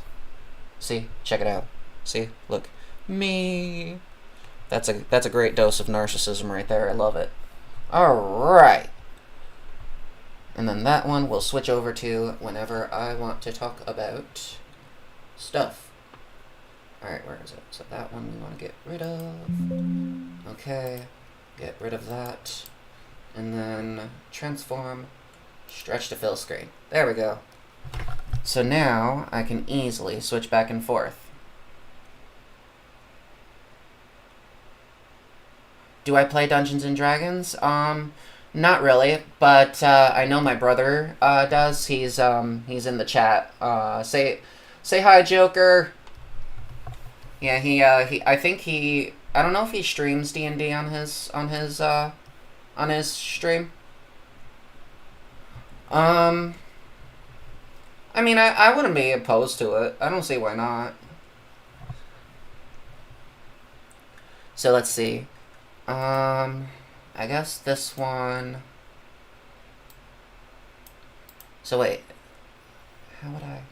See? Check it out. See? Look. Me. That's a great dose of narcissism right there. I love it. Alright. And then that one we'll switch over to whenever I want to talk about stuff. Alright, where is it? So that one we want to get rid of. Okay. Get rid of that. And then transform, stretch to fill screen. There we go. So now I can easily switch back and forth. Do I play Dungeons and Dragons? Not really, but I know my brother does. He's in the chat. Say hi, Joker. Yeah, I think I don't know if he streams D&D on his stream. I mean, I wouldn't be opposed to it. I don't see why not. So let's see. I guess this one... So wait. How would I...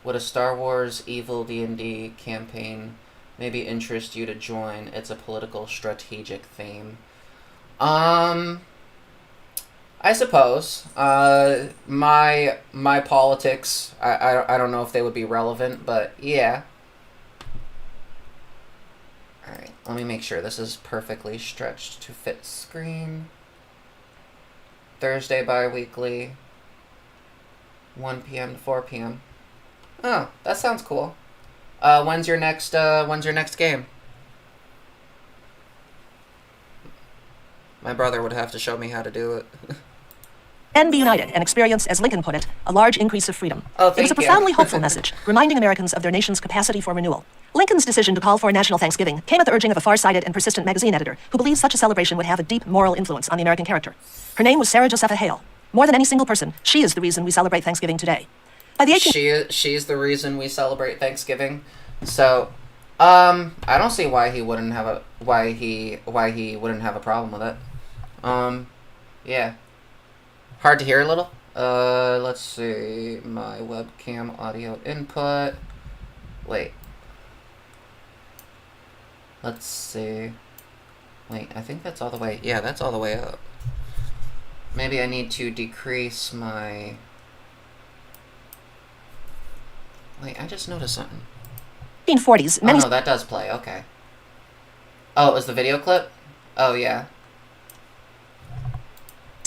Would a Star Wars Evil D&D campaign maybe interest you to join? It's a political strategic theme. I suppose. My politics, I don't know if they would be relevant, but yeah. Alright, let me make sure this is perfectly stretched to fit screen. Thursday bi-weekly, 1 p.m. to 4 p.m. Oh, that sounds cool. When's your next game? My brother would have to show me how to do it. And be united and experience, as Lincoln put it, a large increase of freedom. Oh, It was a thank you. profoundly hopeful message, reminding Americans of their nation's capacity for renewal. Lincoln's decision to call for a national Thanksgiving came at the urging of a far-sighted and persistent magazine editor who believed such a celebration would have a deep moral influence on the American character. Her name was Sarah Josepha Hale. More than any single person, she is the reason we celebrate Thanksgiving today. By the 18th... She's the reason we celebrate Thanksgiving. So, I don't see why he wouldn't have a wouldn't have a problem with it. Yeah. Hard to hear a little? Let's see. My webcam audio input. Wait. Let's see. Wait, I think that's all the way... Yeah, that's all the way up. Maybe I need to decrease my... Wait, I just noticed something. 1940s, many Oh, no, that does play. Okay. Oh, it was the video clip? Oh, yeah.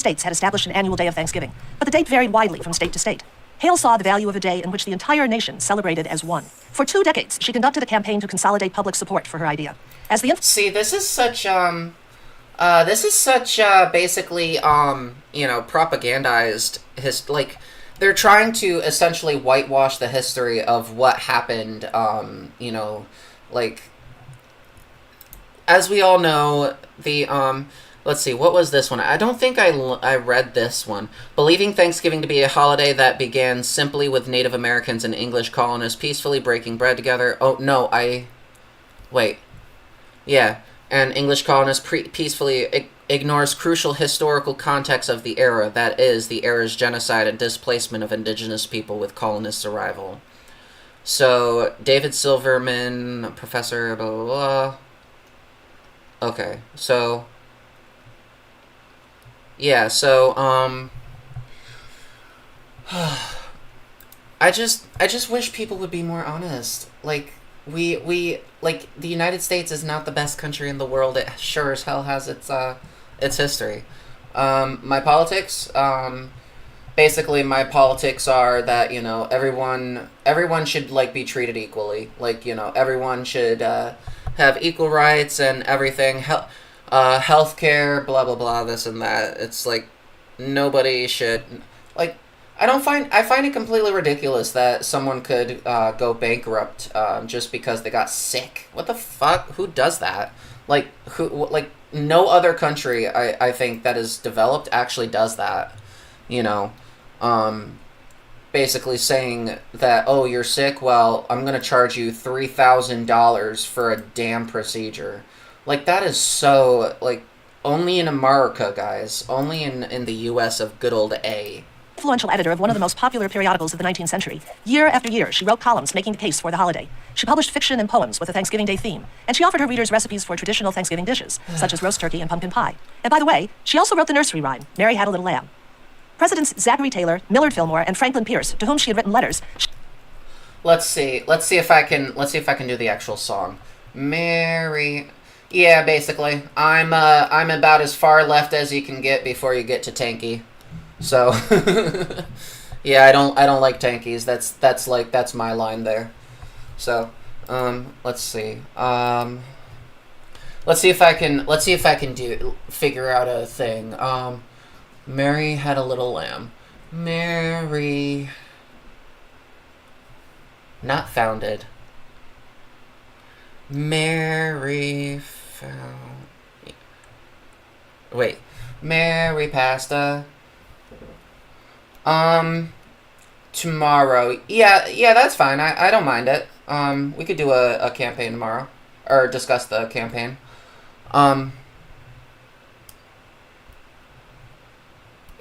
states had established an annual day of Thanksgiving, but the date varied widely from state to state. Hale saw the value of a day in which the entire nation celebrated as one. For 2 decades, she conducted a campaign to consolidate public support for her idea. As the See, this is such basically propagandized like they're trying to essentially whitewash the history of what happened, like as we all know, the let's see, what was this one? I don't think I read this one. Believing Thanksgiving to be a holiday that began simply with Native Americans and English colonists peacefully breaking bread together. Oh, no, wait. Yeah, and English colonists peacefully ignores crucial historical context of the era, that is, the era's genocide and displacement of indigenous people with colonists' arrival. So, David Silverman, professor, blah, blah, blah. Okay, so... Yeah, so, I just wish people would be more honest. Like, we like, the United States is not the best country in the world. It sure as hell has its history. My politics, basically my politics are that, everyone should, like, be treated equally. Like, everyone should, have equal rights and everything. Healthcare, blah, blah, blah, this and that. It's like, nobody should, like, I find it completely ridiculous that someone could go bankrupt just because they got sick. What the fuck? Who does that? Like no other country I think that is developed actually does that. You know, basically saying that, oh, you're sick, well, I'm gonna charge you $3,000 for a damn procedure. Like, that is so, like, only in America, guys. Only in the U.S. of good old A. Influential editor of one of the most popular periodicals of the 19th century. Year after year, she wrote columns making the case for the holiday. She published fiction and poems with a Thanksgiving Day theme, and she offered her readers recipes for traditional Thanksgiving dishes, such as roast turkey and pumpkin pie. And by the way, she also wrote the nursery rhyme, Mary Had a Little Lamb. Presidents Zachary Taylor, Millard Fillmore, and Franklin Pierce, to whom she had written letters. Let's see if I can do the actual song. Mary. Yeah, basically. I'm about as far left as you can get before you get to tanky. So yeah, I don't like tankies. That's my line there. So, let's see. Let's see if I can figure out a thing. Mary had a little lamb. Mary not founded. Mary found. Wait. Mary pasta. Tomorrow. Yeah, that's fine. I don't mind it. We could do a campaign tomorrow. Or discuss the campaign.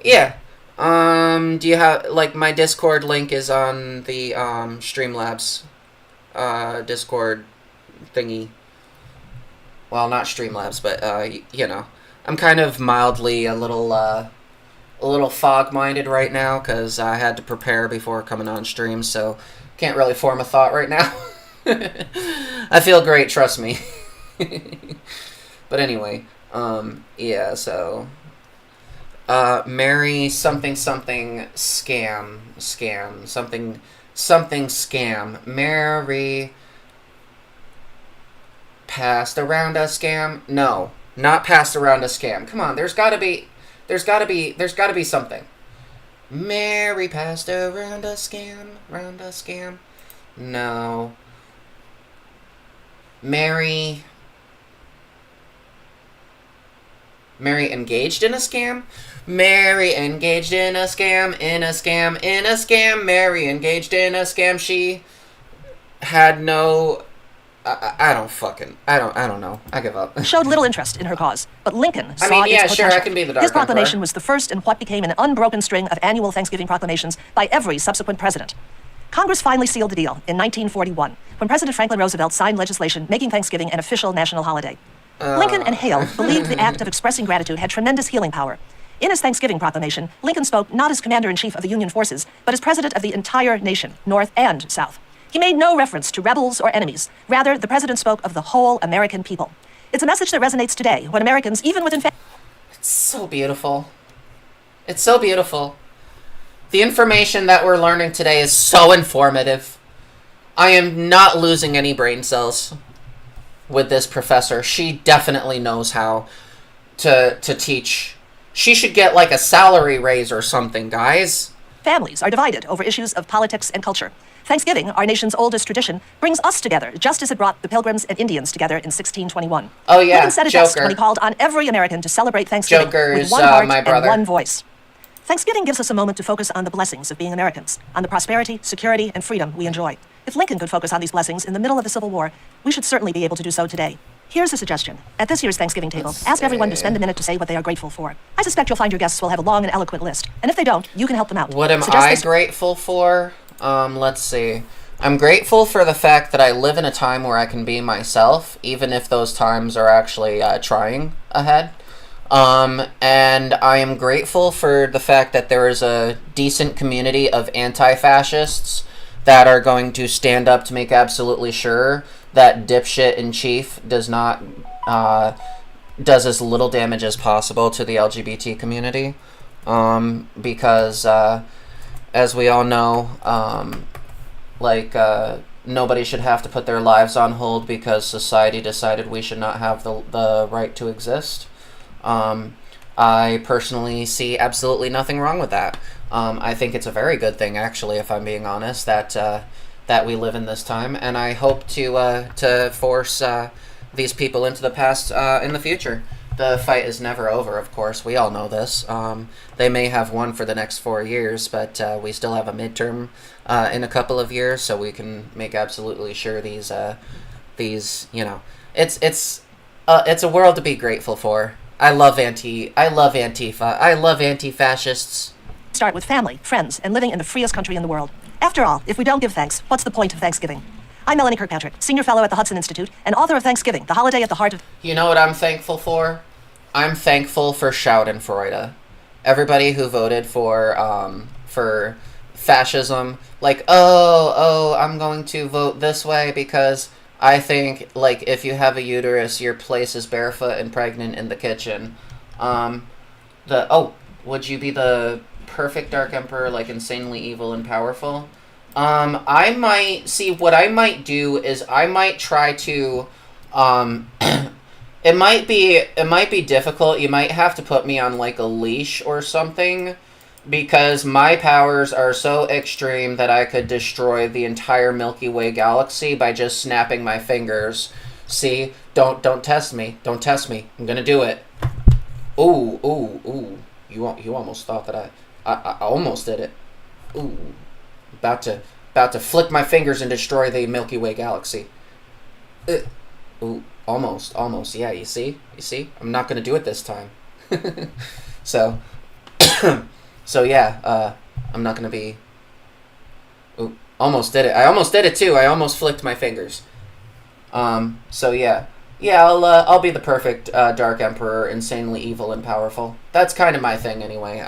Yeah. Do you have, like, my Discord link is on the, Streamlabs, Discord thingy. Well, not Streamlabs, but, you know. I'm kind of mildly a little fog-minded right now, because I had to prepare before coming on stream, so can't really form a thought right now. I feel great, trust me. But anyway, yeah, so... Mary something scam, something scam. Mary passed around a scam. No, not passed around a scam. Come on, there's gotta be something. Mary passed around a scam, No. Mary engaged in a scam? Mary engaged in a scam, Mary engaged in a scam. She had no... I don't know. I give up. Showed little interest in her cause, but Lincoln saw yeah, its sure, potential. I can be the Dark His proclamation Emperor. was the first in what became an unbroken string of annual Thanksgiving proclamations by every subsequent president. Congress finally sealed the deal in 1941, when President Franklin Roosevelt signed legislation making Thanksgiving an official national holiday. Lincoln and Hale believed the act of expressing gratitude had tremendous healing power. In his Thanksgiving proclamation, Lincoln spoke not as commander-in-chief of the Union forces, but as president of the entire nation, North and South. He made no reference to rebels or enemies. Rather, the president spoke of the whole American people. It's a message that resonates today when Americans, even within It's so beautiful. It's so beautiful. The information that we're learning today is so informative. I am not losing any brain cells with this professor. She definitely knows how to teach. She should get like a salary raise or something, guys. families are divided over issues of politics and culture. Thanksgiving, our nation's oldest tradition, brings us together, just as it brought the Pilgrims and Indians together in 1621. Oh, yeah, Lincoln said it best Joker. when he called on every American to celebrate Thanksgiving Joker with is, one heart my and brother. one voice. Thanksgiving gives us a moment to focus on the blessings of being Americans, on the prosperity, security, and freedom we enjoy. If Lincoln could focus on these blessings in the middle of the Civil War, we should certainly be able to do so today. Here's a suggestion. At this year's Thanksgiving table, ask everyone to spend a minute to say what they are grateful for. I suspect you'll find your guests will have a long and eloquent list, and if they don't, you can help them out. What am Suggest I this- grateful for? Let's see. I'm grateful for the fact that I live in a time where I can be myself, even if those times are actually trying ahead. And I am grateful for the fact that there is a decent community of anti-fascists that are going to stand up to make absolutely sure that dipshit in chief does not does as little damage as possible to the LGBT community. Because as we all know, nobody should have to put their lives on hold because society decided we should not have the right to exist. I personally see absolutely nothing wrong with that. I think it's a very good thing, actually, if I'm being honest, that we live in this time, and I hope to force these people into the past in the future. The fight is never over, of course. We all know this. They may have won for the next 4 years, but we still have a midterm in a couple of years, so we can make absolutely sure these it's a world to be grateful for. I love Antifa. I love anti-fascists. Start with family, friends, and living in the freest country in the world. After all, if we don't give thanks, what's the point of Thanksgiving? I'm Melanie Kirkpatrick, Senior Fellow at the Hudson Institute and author of Thanksgiving, the holiday at the heart of... You know what I'm thankful for? I'm thankful for Schadenfreude. Everybody who voted for fascism, like, I'm going to vote this way because I think, like, if you have a uterus, your place is barefoot and pregnant in the kitchen. Would you be the perfect Dark Emperor, like insanely evil and powerful? What I might do is I might try to, it might be difficult. You might have to put me on like a leash or something, because my powers are so extreme that I could destroy the entire Milky Way galaxy by just snapping my fingers. See? Don't test me. Don't test me. I'm gonna do it. Ooh. You almost thought that I almost did it. Ooh. About to flick my fingers and destroy the Milky Way galaxy. Ooh, almost. Yeah, you see? I'm not gonna do it this time. So yeah, I'm not gonna be... Ooh, almost did it. I almost did it too. I almost flicked my fingers. So yeah. Yeah, I'll be the perfect Dark Emperor, insanely evil and powerful. That's kind of my thing anyway.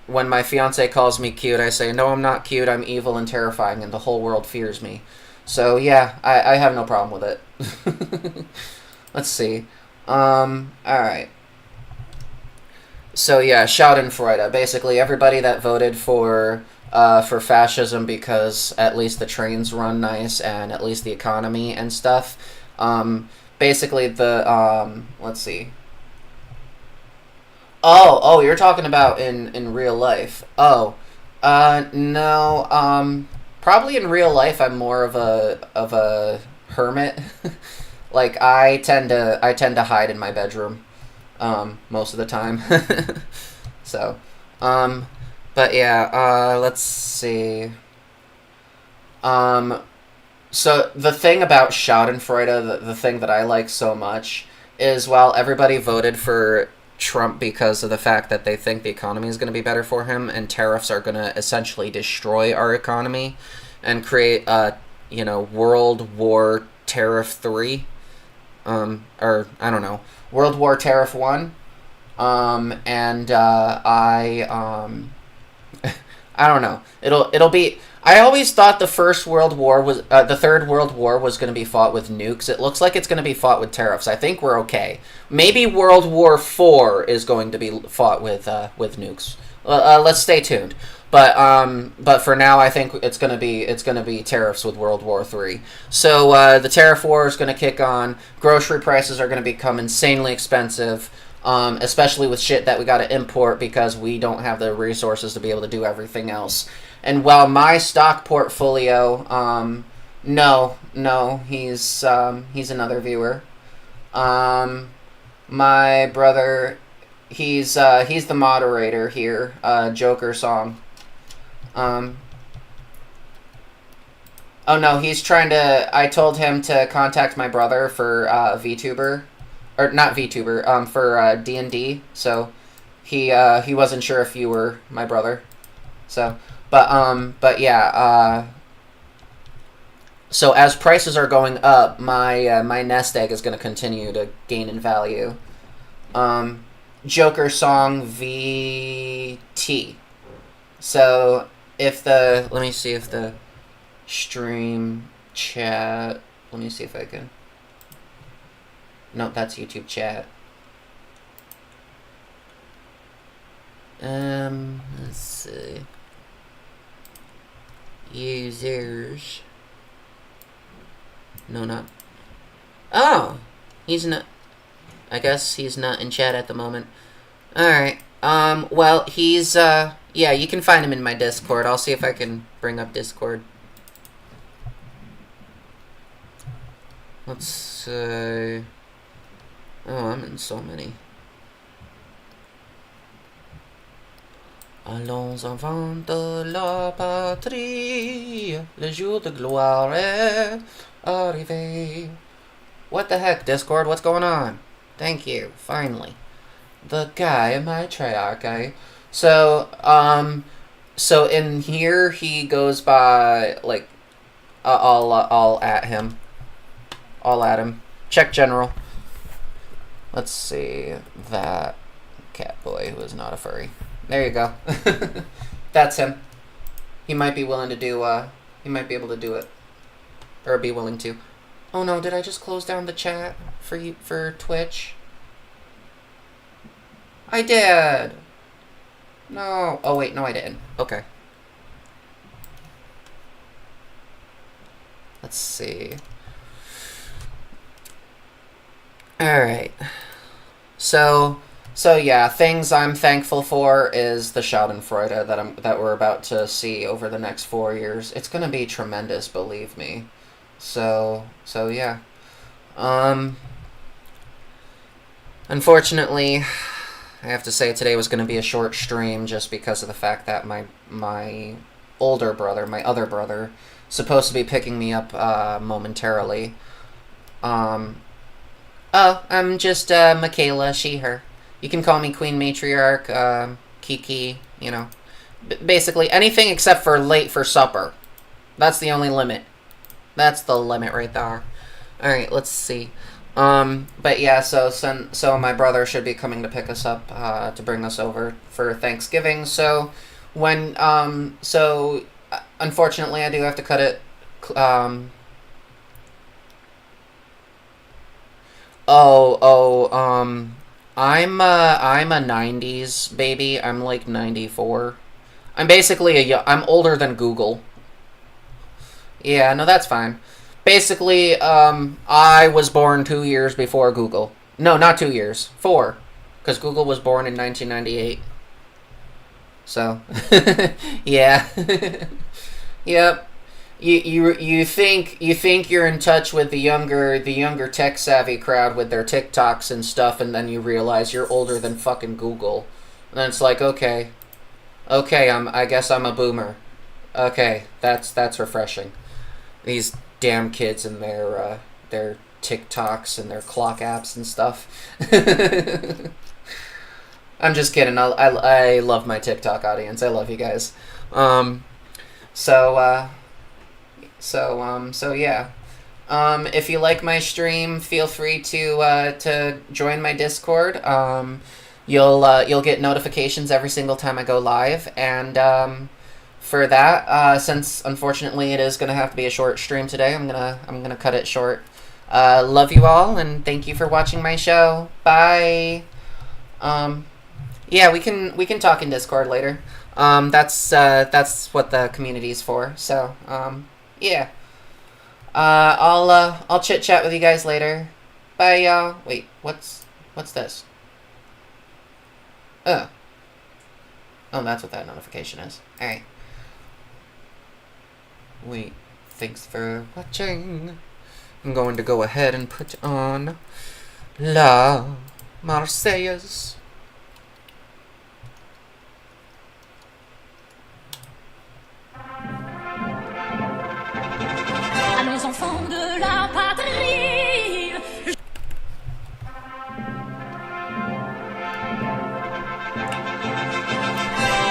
When my fiance calls me cute, I say, no, I'm not cute, I'm evil and terrifying, and the whole world fears me. So yeah, I have no problem with it. Let's see. Alright. So yeah, Schadenfreude. Basically, everybody that voted for fascism because at least the trains run nice and at least the economy and stuff. Basically let's see. Oh, you're talking about in real life. No, probably in real life I'm more of a hermit. Like I tend to hide in my bedroom most of the time. So, but yeah, let's see. So the thing about Schadenfreude, the thing that I like so much, is while everybody voted for Trump because of the fact that they think the economy is going to be better for him and tariffs are going to essentially destroy our economy and create a, World War Tariff 3, or I don't know, World War Tariff 1, and I don't know, it'll be... I always thought the Third World War was going to be fought with nukes. It looks like it's going to be fought with tariffs. I think we're okay. Maybe World War IV is going to be fought with nukes. Let's stay tuned. But for now, I think it's going to be tariffs with World War III. So the tariff war is going to kick on. Grocery prices are going to become insanely expensive. Especially with shit that we got to import because we don't have the resources to be able to do everything else. And while my stock portfolio, no, he's another viewer. My brother, he's the moderator here. Joker song. Oh no, he's trying to. I told him to contact my brother for VTuber, or not VTuber. For D&D. So he wasn't sure if you were my brother. So. But yeah, so as prices are going up, my nest egg is going to continue to gain in value. Joker song VT. So let me see if the stream chat, let me see if I can, no, that's YouTube chat. Let's see. Users. No, not. Oh! He's not. I guess he's not in chat at the moment. Alright. Well, he's, yeah, you can find him in my Discord. I'll see if I can bring up Discord. Let's say... Oh, I'm in so many. Allons enfants de la patrie, le jour de gloire est arrivé. What the heck, Discord? What's going on? Thank you, finally. The guy, matriarch, guy. So, so in here, he goes by, like, I'll at him. I'll at him. Check general. Let's see. That cat boy who is not a furry. There you go. That's him. He might be willing to do, he might be able to do it. Or be willing to. Oh no, did I just close down the chat for Twitch? I did! No. Oh wait, no I didn't. Okay. Let's see. Alright. So yeah, things I'm thankful for is the Schadenfreude that we're about to see over the next 4 years. It's gonna be tremendous, believe me. So yeah. Unfortunately, I have to say today was gonna be a short stream just because of the fact that my older brother, my other brother, supposed to be picking me up momentarily. Oh, I'm just Michaela, she, her. You can call me Queen Matriarch, Kiki, you know. Basically, anything except for late for supper. That's the only limit. That's the limit right there. Alright, let's see. But yeah, so my brother should be coming to pick us up, to bring us over for Thanksgiving. So, unfortunately, I do have to cut it, I'm a 90s baby. I'm like 94. I'm basically I'm older than Google. Yeah, no, that's fine. Basically, I was born 2 years before Google. No, not 2 years. 4. Because Google was born in 1998. So, yeah. Yep. You think you're in touch with the younger tech savvy crowd with their TikToks and stuff, and then you realize you're older than fucking Google. And then it's like, okay, I guess I'm a boomer. Okay, that's refreshing. These damn kids and their TikToks and their clock apps and stuff. I'm just kidding. I love my TikTok audience. I love you guys. So yeah. If you like my stream, feel free to join my Discord. You'll get notifications every single time I go live, and for that, since unfortunately it is gonna have to be a short stream today, I'm gonna cut it short. Love you all, and thank you for watching my show. Bye. Yeah, we can talk in Discord later. That's what the community's for. So, yeah. I'll chit chat with you guys later. Bye, y'all. Wait, what's this? Oh, that's what that notification is. All right. Wait, thanks for watching. I'm going to go ahead and put on La Marseillaise. À nos enfants de la patrie.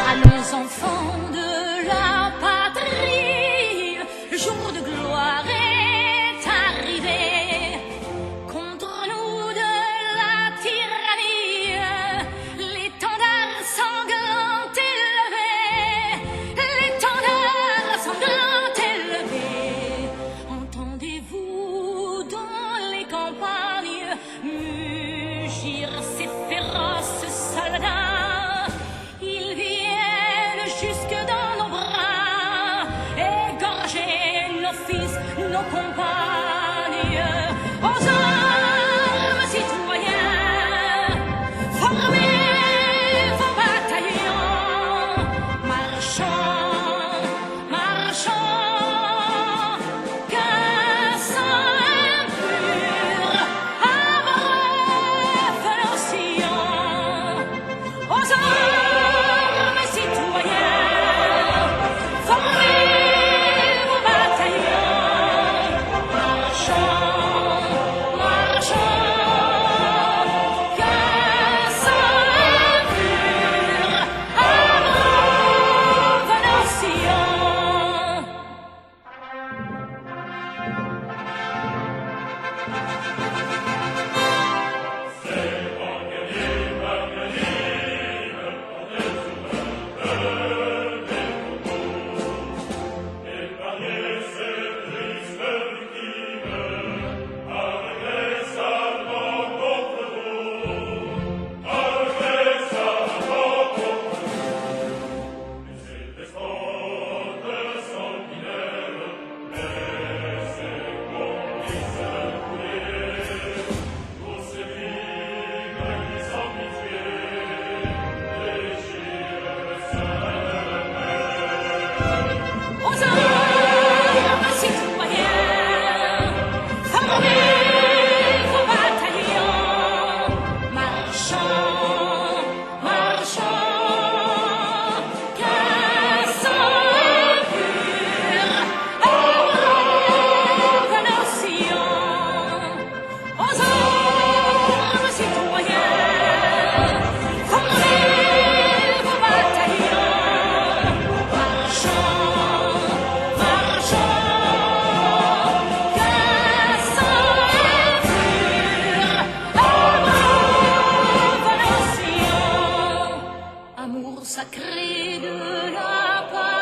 À nos enfants de la patrie, le jour de gloire est arrivé. Contre nous de la tyrannie, l'étendard sanglant élevé, l'étendard sanglant élevé. Entendez-vous dans les campagnes mugir ces féroces soldats? Ils viennent jusque dans nos bras, égorger nos fils, nos compagnes. Aux armes, citoyens! cri de la patrie.